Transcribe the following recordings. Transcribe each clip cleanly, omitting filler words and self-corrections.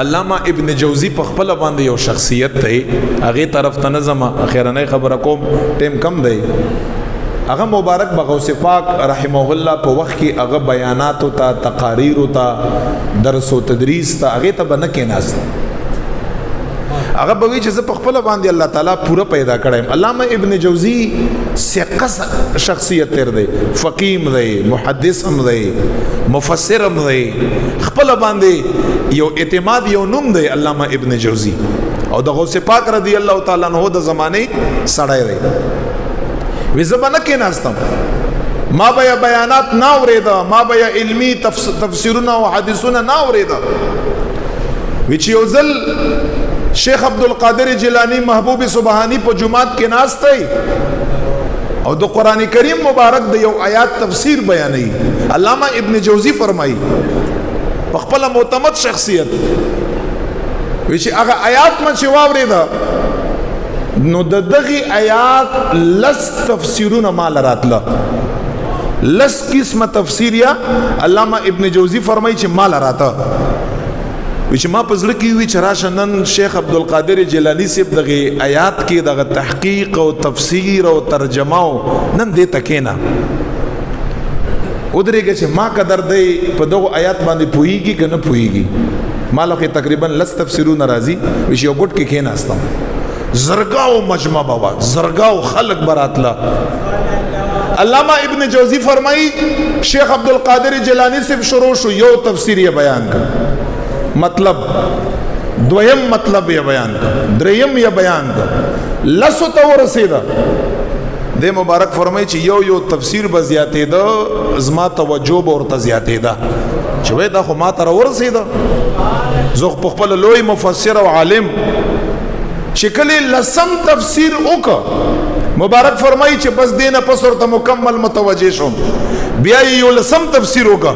علامہ ابن جوزی په خپل باندې یو شخصیت دی هغه طرف ته نظم اخیرنۍ خبره کوم ټیم کم دی هغه مبارک بغوث پاک رحمه الله په وخت کې هغه بیانات او تقاریر او درس او تدریس ته هغه ته بنه کې ناست هغه به چې په خپل باندې الله تعالی پورا پیدا کړم علامہ ابن جوزی ثقه شخصیت تر دی فقیم دی محدث هم دی مفسر هم دی خپل باندې یو اعتماد یو نوم دی علامہ ابن جوزی او د غوث پاک رضی الله تعالی عنہ د زمانه سړی دی وی زبانه کې ناستم ما بیا بیانات نا اوریدا ما بیا علمی تفسیرونه او حدیثونه نا اوریدا وی چې یو ځل شیخ عبدالقادر جیلانی محبوب سبحانی په جمعات کې ناست دی او د قرآن کریم مبارک د یو آیات تفسیر بیانوي علامہ ابن جوزی فرمایي په خپل معتمد شخصیت وی چې هغه آیات ما چې واورېده نو د دغه آیات لس تفسیرونه مال راتله لس قسمه تفسیر یا علامہ ابن جوزی فرمایي چې مال راته وچ ما پزړه کې وی چراشه نن شیخ عبدالقادر جیلانی صاحب دغه آیات کې دغه تحقیق او تفسیر او ترجمه نن دې تکینا ودرېږي چې ما قدر دی په دغه آیات باندې پوېږي کنه پوېږي مالو کې تقریبا لس تفسیرونه راځي وش یو ګټ کې کېناستم زرګاو مجمع بابا زرګاو خلق براتلا علامہ ابن جوزی فرمائی شیخ عبدالقادر جیلانی صاحب شروع شو یو تفسیر یہ بیان کر مطلب دویم مطلب یہ بیان کر دریم یہ بیان کر لسو تو رسیدہ دے مبارک فرمائی چی یو تفسیر بزیاتے دا ازما توجہ بورتا زیاتے دا چوے دا خو ما تر ورسیدہ زوخ پخپل لوی مفسر و عالم چکلی لسم تفسیر اوکا مبارک فرمائی چی بس دینا پس ورطا مکمل متوجہ شم بیا یو لسم تفسیر اوکا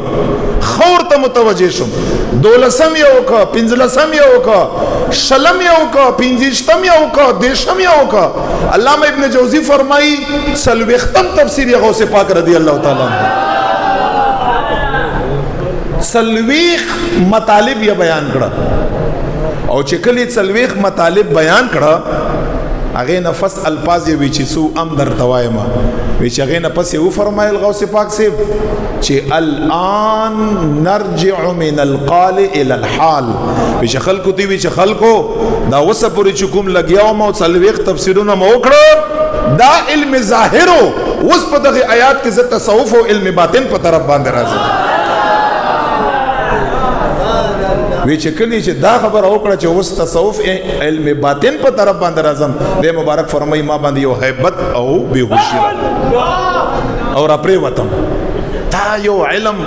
خور تا متوجہ شم دولسم یو کا پنزلسم یو کا شلم یو کا پنزشتم یو کا دیشم یو کا علامہ ابن جوزی فرمائی سلویختم تفسیر غوث پاک رضی اللہ تعالیٰ سلویخ مطالب یا بیان کڑا او چکلی سلویخ مطالب بیان کڑا اغه نفس الفاظ وی چې سو ام در توایما وی چې اغه نفس یو فرمایل غوث پاک سے چې الان نرجع من القال الى الحال وی چې خلکو دی وی چې خلکو دا وسه پوری چکم لګیاو مو سلويخ تفسیرونه مو کړو دا علم ظاهرو وس په دغه آیات کې ز تصوف او علم باطن په طرف باندې راځي وی چې کلی چې دا خبر اوکړه چې اوس تصوف علم باطن په طرف باندې راځم د مبارک فرمای ما باندې یو hebat او بهوشی او را پرې وتم تا یو علم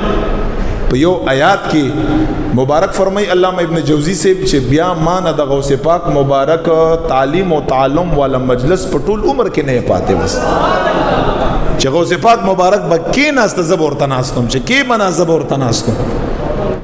په یو آیات کې مبارک فرمای علامہ ابن جوزی سے چې بیا مان د غوث پاک مبارک تعلیم او تعلم والا مجلس په ټول عمر کې نه پاتې بس چې غوث پاک مبارک بکې ناست زبور تناستم چې کې منا زبور تناستم